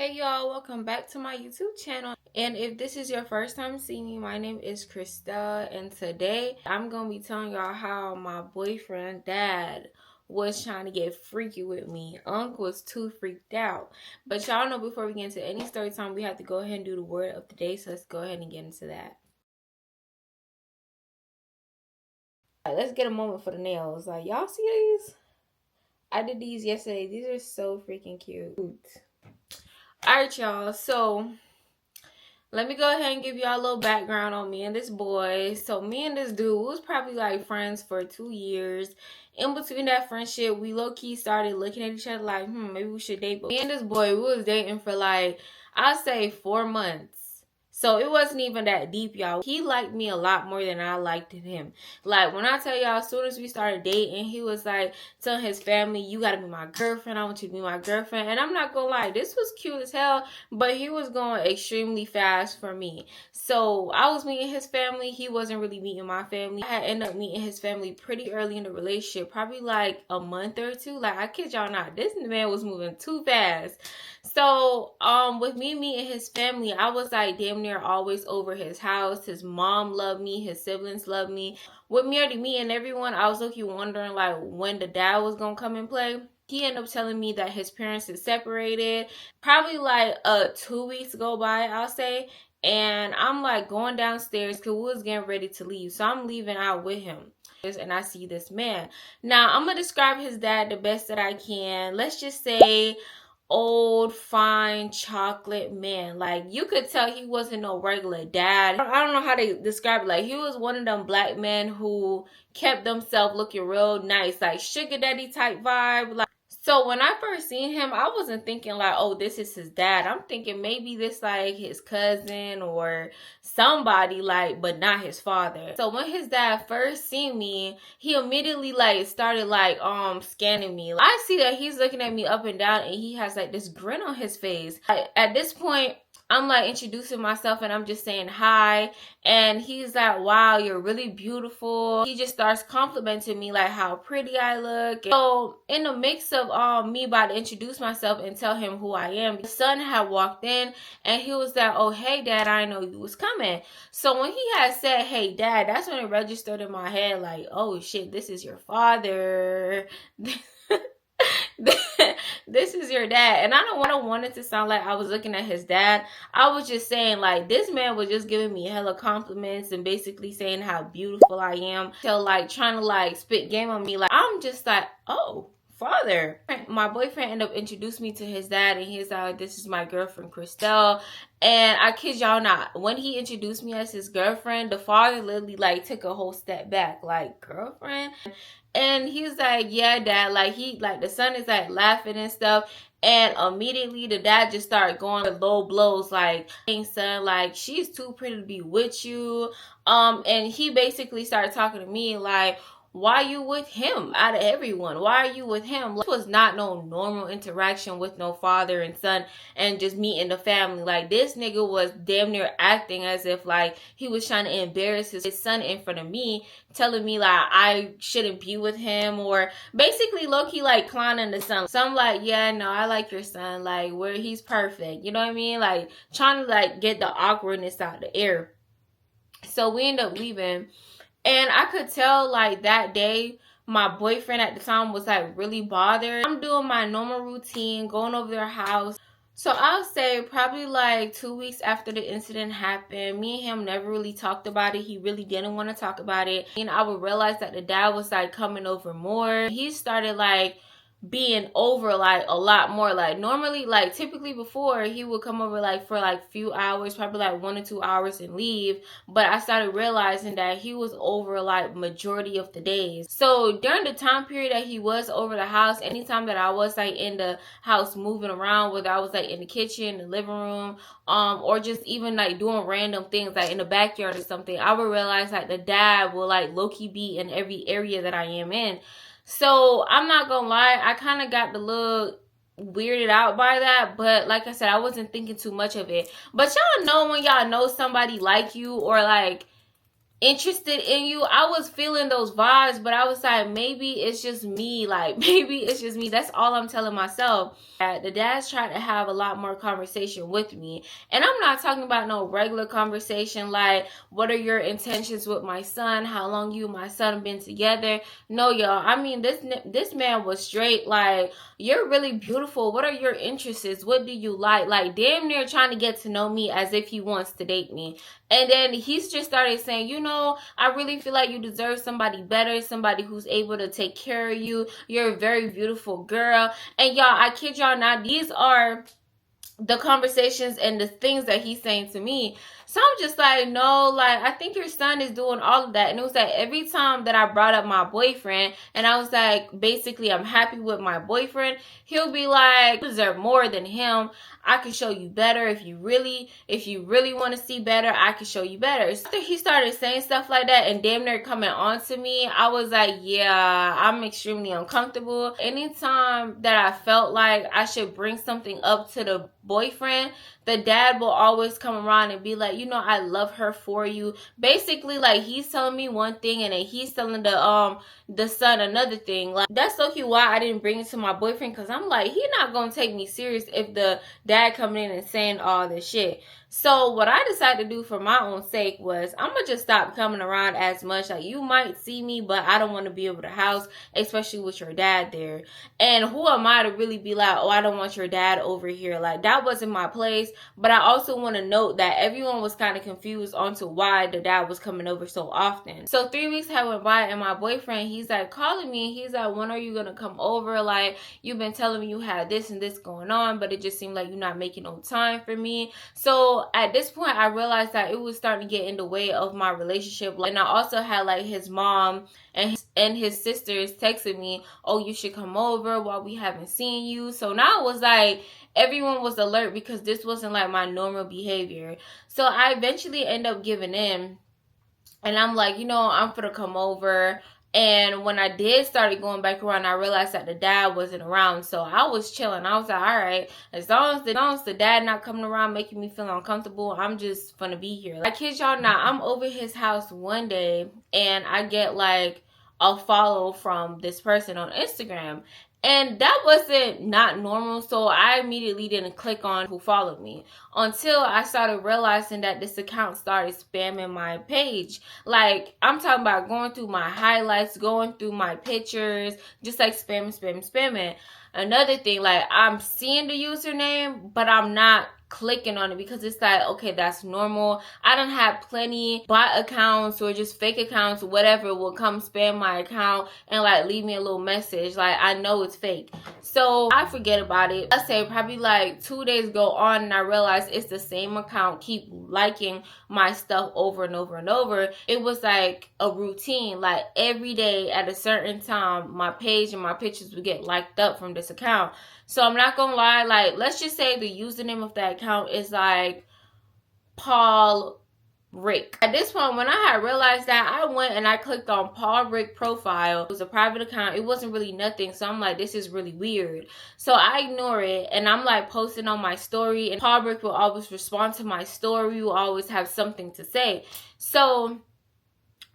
Hey y'all, welcome back to my YouTube channel. And if this is your first time seeing me, my name is Christelle, and today I'm gonna be telling y'all how my boyfriend dad was trying to get freaky with me. Unc was too freaked out. But y'all know before we get into any story time, we have to go ahead and do the word of the day. So let's go ahead and get into that. All right, let's get a moment for the nails. Like, y'all see these? I did these yesterday. These are so freaking cute. Alright, y'all. So let me go ahead and give y'all a little background on me and this boy. So me and this dude was probably like friends for 2 years. In between that friendship, we low-key started looking at each other like, maybe we should date. But me and this boy, we was dating for like, I'd say 4 months. So it wasn't even that deep, y'all. He liked me a lot more than I liked him. Like, when I tell y'all, as soon as we started dating, he was like telling his family, you gotta be my girlfriend. I want you to be my girlfriend. And I'm not gonna lie, this was cute as hell, but he was going extremely fast for me. So I was meeting his family. He wasn't really meeting my family. I had ended up meeting his family pretty early in the relationship, probably like a month or two. Like, I kid y'all not, this man was moving too fast. So with me meeting his family, I was like damn near always over his house. His mom loved me, his siblings loved me. With me already meeting everyone, I was looking wondering like when the dad was gonna come and play. He ended up telling me that his parents had separated. Probably like 2 weeks go by, I'll say. And I'm like going downstairs because we was getting ready to leave. So I'm leaving out with him. And I see this man. Now I'm gonna describe his dad the best that I can. Let's just say old, fine, chocolate man. Like, you could tell he wasn't no regular dad. I don't know how to describe it. Like, he was one of them black men who kept themselves looking real nice, like sugar daddy type vibe. Like, so when I first seen him, I wasn't thinking like, oh, this is his dad. I'm thinking maybe this like his cousin or somebody, like, but not his father. So when his dad first seen me, he immediately like started like scanning me. I see that he's looking at me up and down, and he has like this grin on his face. At this point, I'm like introducing myself and I'm just saying hi, and he's like, wow, you're really beautiful. He just starts complimenting me like how pretty I look. So in the mix of me about to introduce myself and tell him who I am, the son had walked in and he was like, oh hey dad, I didn't know you was coming. So when he had said hey dad, that's when it registered in my head like, oh shit, this is your father. This is your dad. And I don't want it to sound like I was looking at his dad. I was just saying like this man was just giving me hella compliments and basically saying how beautiful I am, till like trying to like spit game on me. Like, I'm just like, oh, father. My boyfriend ended up introducing me to his dad, and he's like, this is my girlfriend Christelle. And I kid y'all not, when he introduced me as his girlfriend, the father literally like took a whole step back, like, girlfriend? And he's like, yeah dad. Like, he like, the son is like laughing and stuff, and immediately the dad just started going with low blows like, hey son, like, she's too pretty to be with you. And he basically started talking to me like, why you with him out of everyone? Why are you with him? Like, this was not no normal interaction with no father and son and just meeting the family. Like, this nigga was damn near acting as if like he was trying to embarrass his son in front of me, telling me like I shouldn't be with him, or basically low-key like clowning the son. So I'm like, yeah, no, I like your son, like, where he's perfect, you know what I mean? Like, trying to like get the awkwardness out of the air. So we end up leaving. And I could tell like that day my boyfriend at the time was like really bothered. I'm doing my normal routine, going over their house. So I'll say probably like 2 weeks after the incident happened, me and him never really talked about it. He really didn't want to talk about it. And I would realize that the dad was like coming over more. He started like being over like a lot more. Like, normally, like typically before, he would come over like for like few hours, probably like 1 or 2 hours, and leave. But I started realizing that he was over like majority of the days. So during the time period that he was over the house, anytime that I was like in the house moving around, whether I was like in the kitchen, the living room, or just even like doing random things like in the backyard or something, I would realize like the dad will like low-key be in every area that I am in. So I'm not gonna lie, I kind of got the look weirded out by that, but like I said, I wasn't thinking too much of it. But y'all know when y'all know somebody like you, or like interested in you. I was feeling those vibes, but I was like, maybe it's just me. Like, maybe it's just me. That's all I'm telling myself. The dads tried to have a lot more conversation with me. And I'm not talking about no regular conversation like, what are your intentions with my son? How long you and my son been together? No, y'all. I mean, this man was straight like, you're really beautiful. What are your interests? What do you like? Like, damn near trying to get to know me as if he wants to date me. And then he's just started saying, you know, I really feel like you deserve somebody better, somebody who's able to take care of you. You're a very beautiful girl. And y'all, I kid y'all not, these are the conversations and the things that he's saying to me. So I'm just like, no, like, I think your son is doing all of that. And it was like, every time that I brought up my boyfriend and I was like, basically, I'm happy with my boyfriend, he'll be like, you deserve more than him. I can show you better. If you really want to see better, I can show you better. So after he started saying stuff like that and damn near coming on to me, I was like, yeah, I'm extremely uncomfortable. Anytime that I felt like I should bring something up to the boyfriend, the dad will always come around and be like, you know, I love her for you. Basically, like, he's telling me one thing and then he's telling the son another thing. Like, that's so cute why I didn't bring it to my boyfriend, because I'm like, he not gonna take me serious if the dad coming in and saying all this shit. So what I decided to do for my own sake was, I'm gonna just stop coming around as much. Like, you might see me, but I don't want to be over the house, especially with your dad there. And who am I to really be like, oh, I don't want your dad over here? Like, that wasn't my place. But I also want to note that everyone was kind of confused onto why the dad was coming over so often. So 3 weeks had went by and my boyfriend, he's like calling me. He's like, when are you gonna come over? Like, you've been telling me you had this and this going on, but it just seemed like you're not making no time for me. So at this point, I realized that it was starting to get in the way of my relationship. And I also had like his mom and his sisters texting me, oh, you should come over while we haven't seen you. So now it was like, everyone was alert because this wasn't like my normal behavior. So I eventually end up giving in. And I'm like, you know, I'm gonna come over. And when I did started going back around, I realized that the dad wasn't around. So I was chilling. I was like, all right, as long as the dad not coming around making me feel uncomfortable, I'm just gonna be here. Like, I kid y'all not, I'm over his house one day and I get like a follow from this person on Instagram. And that wasn't not normal, so I immediately didn't click on who followed me until I started realizing that this account started spamming my page. Like, I'm talking about going through my highlights, going through my pictures, just like spamming. Another thing, like, I'm seeing the username, but I'm not clicking on it because it's like, okay, that's normal. I don't have plenty bot accounts or just fake accounts, whatever, will come spam my account and like leave me a little message. Like, I know it's fake. So I forget about it. I say probably like 2 days go on and I realize it's the same account keep liking my stuff over and over and over. It was like a routine. Like, every day at a certain time, my page and my pictures would get liked up from this account. So I'm not gonna lie, like, let's just say the username of that account is like Paul Rick. At this point, when I had realized that, I went and I clicked on Paul Rick profile. It was a private account. It wasn't really nothing. So I'm like, this is really weird. So I ignore it and I'm like posting on my story, and Paul Rick will always respond to my story, will always have something to say. So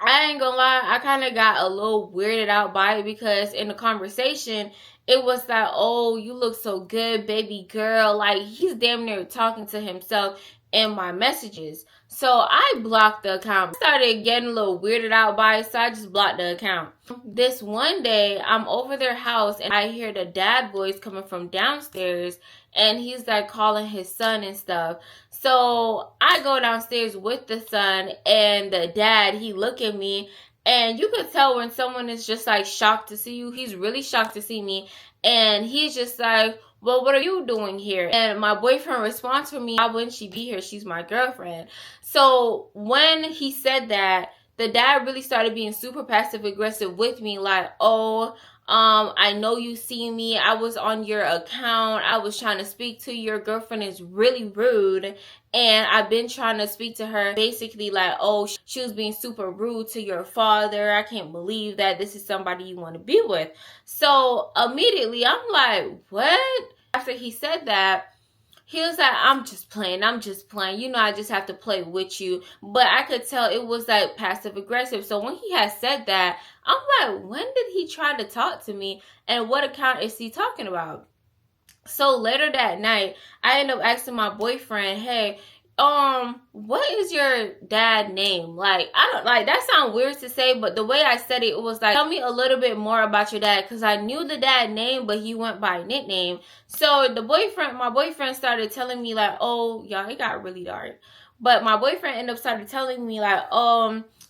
I ain't gonna lie, I kind of got a little weirded out by it because in the conversation, it was like, oh, you look so good, baby girl. Like, he's damn near talking to himself in my messages. So I blocked the account. I started getting a little weirded out by it, so I just blocked the account. This one day, I'm over their house and I hear the dad voice coming from downstairs, and he's like calling his son and stuff. So I go downstairs with the son, and the dad, he look at me, and you could tell when someone is just like shocked to see you. He's really shocked to see me, and he's just like, well, what are you doing here? And my boyfriend responds for me, why wouldn't she be here? She's my girlfriend. So when he said that, the dad really started being super passive aggressive with me, like, oh, I know you see me. I was on your account. I was trying to speak to your girlfriend is really rude. And I've been trying to speak to her, basically like, oh, she was being super rude to your father. I can't believe that this is somebody you want to be with. So immediately I'm like, what? After he said that, He was like, I'm just playing. You know, I just have to play with you. But I could tell it was like passive aggressive. So when he had said that, I'm like, when did he try to talk to me? And what account is he talking about? So later that night, I ended up asking my boyfriend, hey, what is your dad name? Like, I don't, like, that sounds weird to say, but the way I said it, it was like, tell me a little bit more about your dad, because I knew the dad name, but he went by nickname. So my boyfriend started telling me like, oh, y'all, it got really dark. But my boyfriend ended up started telling me like,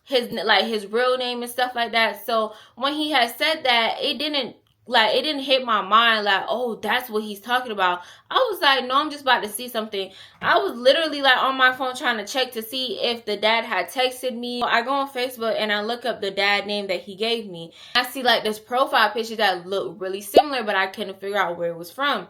his real name and stuff like that. So when he had said that, it didn't hit my mind like, oh, that's what he's talking about. I was like, no, I'm just about to see something. I was literally like on my phone trying to check to see if the dad had texted me. I go on Facebook and I look up the dad name that he gave me. I see like this profile picture that looked really similar, but I couldn't figure out where it was from.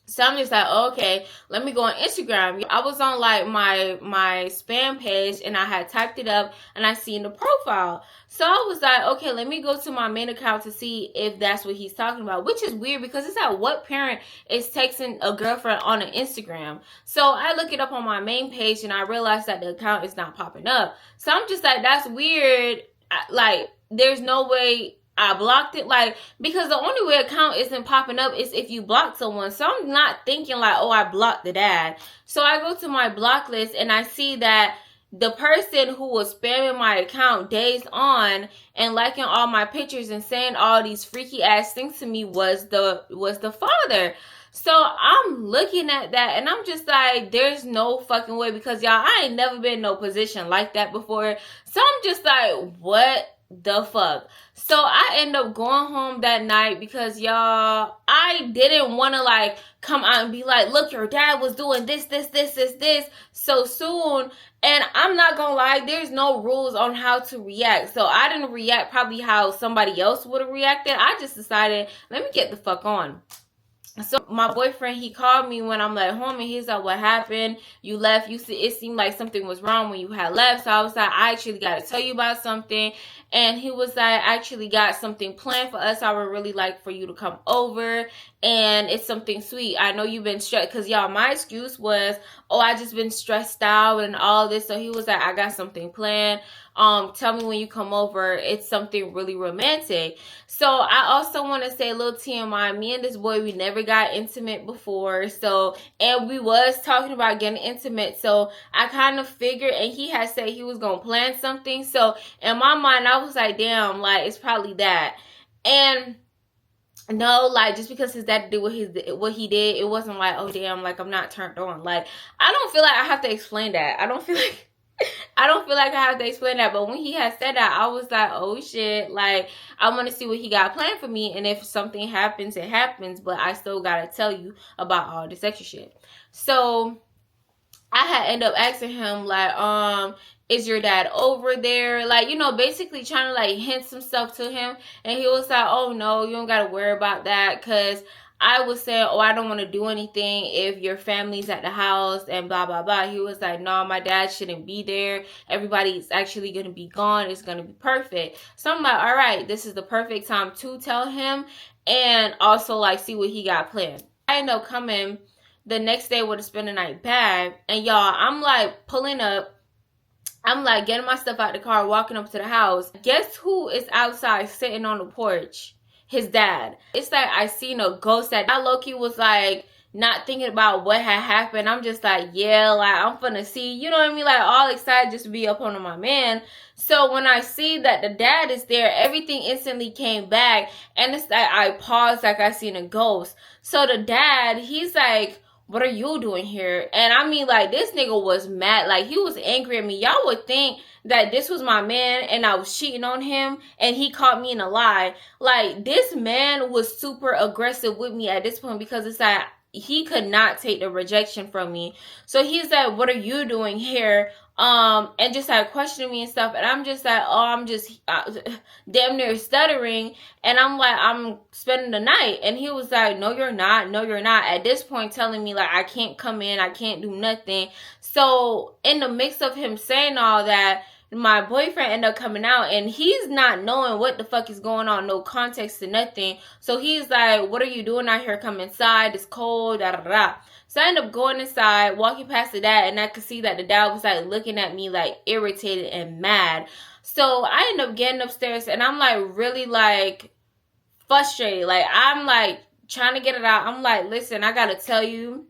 So I'm just like, okay, let me go on Instagram. I was on like my spam page and I had typed it up and I seen the profile. So I was like, okay, let me go to my main account to see if that's what he's talking about, which is weird because it's like, what parent is texting a girlfriend on an Instagram? So I look it up on my main page and I realized that the account is not popping up. So I'm just like, that's weird. Like, there's no way I blocked it, like, because the only way account isn't popping up is if you block someone. So I'm not thinking like, oh, I blocked the dad. So I go to my block list and I see that the person who was spamming my account days on and liking all my pictures and saying all these freaky ass things to me was the father. So I'm looking at that and I'm just like, there's no fucking way, because y'all, I ain't never been in no position like that before. So I'm just like, what the fuck? So I end up going home that night because, y'all, I didn't want to like come out and be like, look, your dad was doing this so soon. And I'm not gonna lie, there's no rules on how to react. So I didn't react probably how somebody else would have reacted. I just decided, let me get the fuck on. So my boyfriend, he called me when I'm like home and he's like, what happened? You left. It seemed like something was wrong when you had left. So I was like, I actually got to tell you about something. And he was like, I actually got something planned for us. I would really like for you to come over. And it's something sweet. I know you've been stressed. Because, y'all, my excuse was, oh, I just been stressed out and all this. So he was like, I got something planned. Tell me when you come over. It's something really romantic. So I also want to say a little TMI. Me and this boy, we never got intimate before. So, and we was talking about getting intimate. So I kind of figured, and he had said he was going to plan something. So in my mind, I was like, damn, like, it's probably that. And no, like, just because his dad did what he did, it wasn't like, oh, damn, like, I'm not turned on. Like, I don't feel like I have to explain that. I don't feel like I have to explain that. But when he had said that, I was like, oh shit, like, I want to see what he got planned for me. And if something happens, it happens. But I still got to tell you about all this extra shit. So I had ended up asking him, like, is your dad over there? Like, you know, basically trying to like hint some stuff to him. And he was like, oh no, you don't got to worry about that. Because I was saying, oh, I don't want to do anything if your family's at the house and blah, blah, blah. He was like, no, my dad shouldn't be there. Everybody's actually going to be gone. It's going to be perfect. So I'm like, all right, this is the perfect time to tell him and also like see what he got planned. I ended up coming the next day with a spend the night bag. And y'all, I'm like pulling up. I'm like getting my stuff out the car, walking up to the house. Guess who is outside sitting on the porch? His dad. It's like I seen a ghost that I low-key was like not thinking about what had happened. I'm just like, yeah, like I'm finna see, you know what I mean? Like all excited just to be up on my man. So when I see that the dad is there, everything instantly came back. And it's like I paused like I seen a ghost. So the dad, he's like, what are you doing here? And I mean, like, this nigga was mad. Like, he was angry at me. Y'all would think that this was my man and I was cheating on him and he caught me in a lie. Like, this man was super aggressive with me at this point because it's like he could not take the rejection from me. So he's like, what are you doing here? And just like questioning me and stuff. And I'm just like, oh, I'm just damn near stuttering. And I'm like, I'm spending the night. And he was like, no, you're not. No, you're not. At this point, telling me like, I can't come in. I can't do nothing. So in the mix of him saying all that, my boyfriend ended up coming out, and he's not knowing what the fuck is going on, no context to nothing. So he's like, what are you doing out here? Come inside, it's cold, da da da. So I ended up going inside, walking past the dad, and I could see that the dad was like looking at me like irritated and mad. So I ended up getting upstairs, and I'm like really like frustrated. Like I'm like trying to get it out. I'm like, listen, I gotta tell you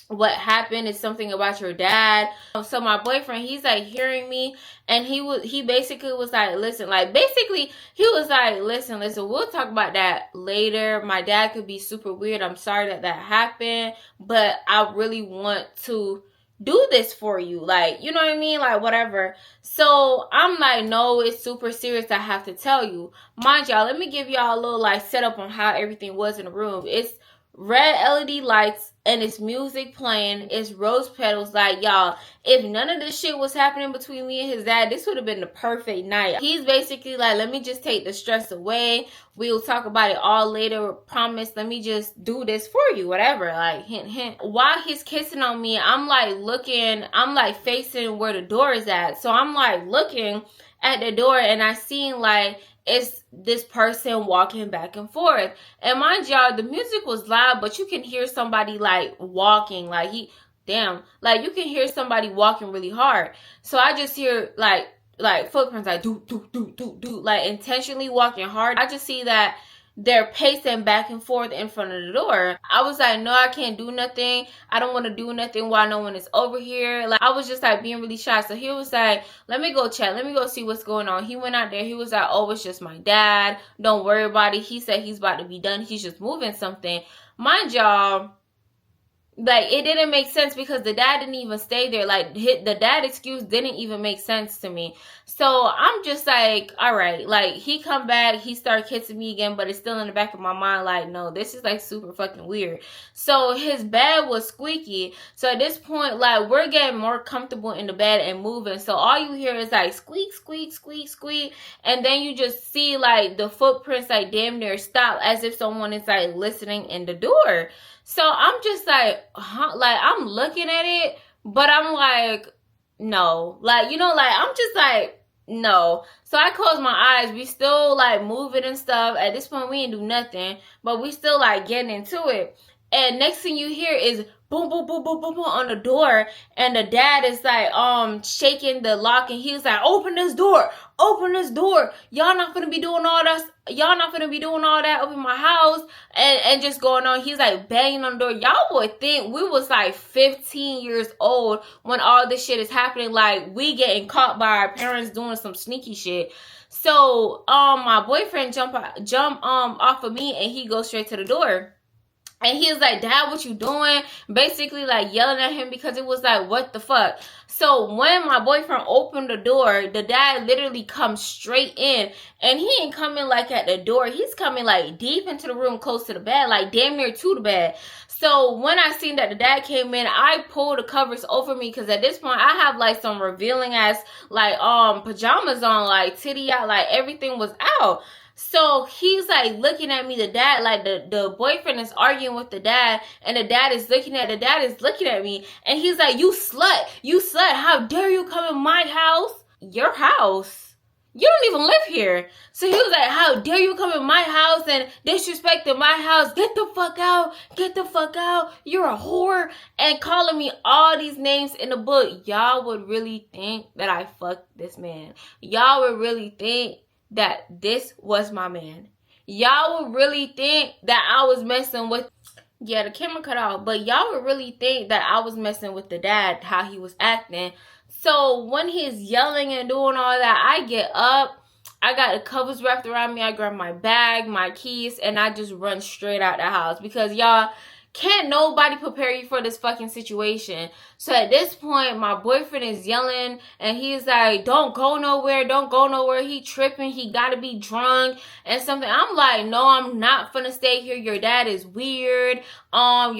what happened. Is something about your dad. So my boyfriend, he's like hearing me, and he basically was like, listen, like basically he was like, listen, we'll talk about that later. My dad could be super weird. I'm sorry that happened, but I really want to do this for you, like, you know what I mean, like whatever. So I'm like, no, it's super serious, I have to tell you. Mind y'all, let me give y'all a little like setup on how everything was in the room. It's red LED lights, and it's music playing, it's rose petals. Like, y'all, if none of this shit was happening between me and his dad, this would have been the perfect night. He's basically like, let me just take the stress away, we'll talk about it all later, promise, let me just do this for you, whatever, like hint hint. While he's kissing on me, I'm like looking, I'm like facing where the door is at. So I'm like looking at the door, and I seen like it's this person walking back and forth. And mind y'all, the music was loud, but you can hear somebody like walking, like like you can hear somebody walking really hard. So I just hear like footprints, like do do do do do, like intentionally walking hard. I just see that they're pacing back and forth in front of the door. I was like, no, I can't do nothing. I don't want to do nothing while no one is over here. Like, I was just like being really shy. So he was like, let me go check. Let me go see what's going on. He went out there. He was like, oh, it's just my dad. Don't worry about it. He said he's about to be done. He's just moving something. Mind y'all, like, it didn't make sense because the dad didn't even stay there. Like, the dad excuse didn't even make sense to me. So I'm just like, all right. Like, he come back, he started kissing me again, but it's still in the back of my mind like, no, this is like super fucking weird. So his bed was squeaky. So at this point, like, we're getting more comfortable in the bed and moving. So all you hear is like squeak, squeak, squeak, squeak. And then you just see like the footprints like damn near stop, as if someone is like listening in the door. So I'm just like, huh? Like, I'm looking at it, but I'm like, no. Like, you know, like, I'm just like, no. So I close my eyes. We still, like, moving and stuff. At this point, we ain't do nothing, but we still, like, getting into it. And next thing you hear is boom, boom, boom, boom, boom, boom on the door. And the dad is, like, shaking the lock, and he's like, open this door. Open this door. Y'all not gonna be doing all that. Y'all not gonna be doing all that up in my house and just going on. He's like banging on the door. Y'all would think we was like 15 years old when all this shit is happening. Like, we getting caught by our parents doing some sneaky shit. So my boyfriend jump off of me, and he goes straight to the door. And he was like, Dad, what you doing? Basically, like, yelling at him because it was like, what the fuck? So when my boyfriend opened the door, the dad literally comes straight in. And he ain't coming, like, at the door. He's coming, like, deep into the room, close to the bed, like, damn near to the bed. So when I seen that the dad came in, I pulled the covers over me because at this point, I have, like, some revealing ass, like, pajamas on, like, titty out, like, everything was out. So he's like looking at me, the dad, like the boyfriend is arguing with the dad, and the dad is looking at me, and he's like, you slut, how dare you come in my house? Your house? You don't even live here. So he was like, how dare you come in my house and disrespecting my house? Get the fuck out. You're a whore. And calling me all these names in the book. Y'all would really think that I fucked this man. Y'all would really think that this was my man. Y'all would really think that I was messing with, yeah, the camera cut off, but y'all would really think that I was messing with the dad, how he was acting. So when he's yelling and doing all that, I get up, I got the covers wrapped around me, I grab my bag, my keys, and I just run straight out the house because y'all, can't nobody prepare you for this fucking situation. So at this point, my boyfriend is yelling, and he's like, don't go nowhere. He tripping. He gotta be drunk and something. I'm like, no, I'm not finna stay here. Your dad is weird. I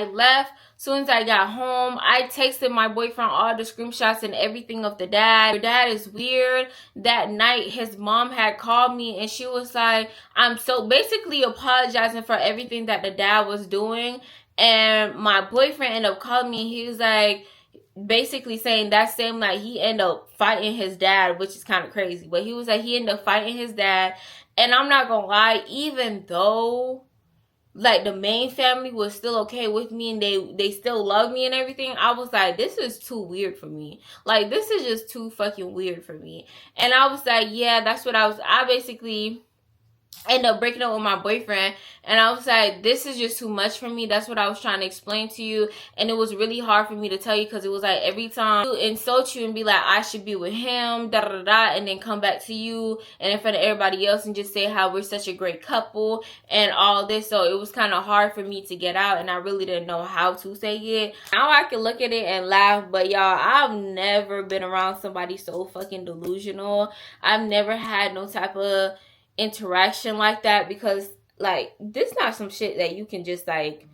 left. Soon as I got home, I texted my boyfriend all the screenshots and everything of the dad. Your dad is weird. That night, his mom had called me, and she was like, I'm so basically apologizing for everything that the dad was doing. And my boyfriend ended up calling me. He was like, basically saying that same night he ended up fighting his dad, which is kind of crazy. But he was like, he ended up fighting his dad. And I'm not gonna lie, even though like the main family was still okay with me and they still love me and everything, I was like, this is too weird for me. Like, this is just too fucking weird for me. And I was like, yeah, that's what I basically ended up breaking up with my boyfriend, and I was like, this is just too much for me. That's what I was trying to explain to you, and it was really hard for me to tell you, because it was like every time I insult you and be like, I should be with him, da da da, and then come back to you and in front of everybody else and just say how we're such a great couple and all this. So it was kind of hard for me to get out, and I really didn't know how to say it. Now I can look at it and laugh, but y'all, I've never been around somebody so fucking delusional. I've never had no type of interaction like that, because like this not some shit that you can just like,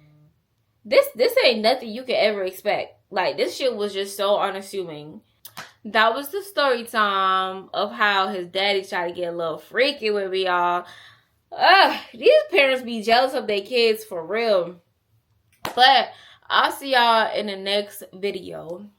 this ain't nothing you could ever expect. Like, this shit was just so unassuming. That was the story time of how his daddy tried to get a little freaky with me, y'all. These parents be jealous of their kids for real. But I'll see y'all in the next video.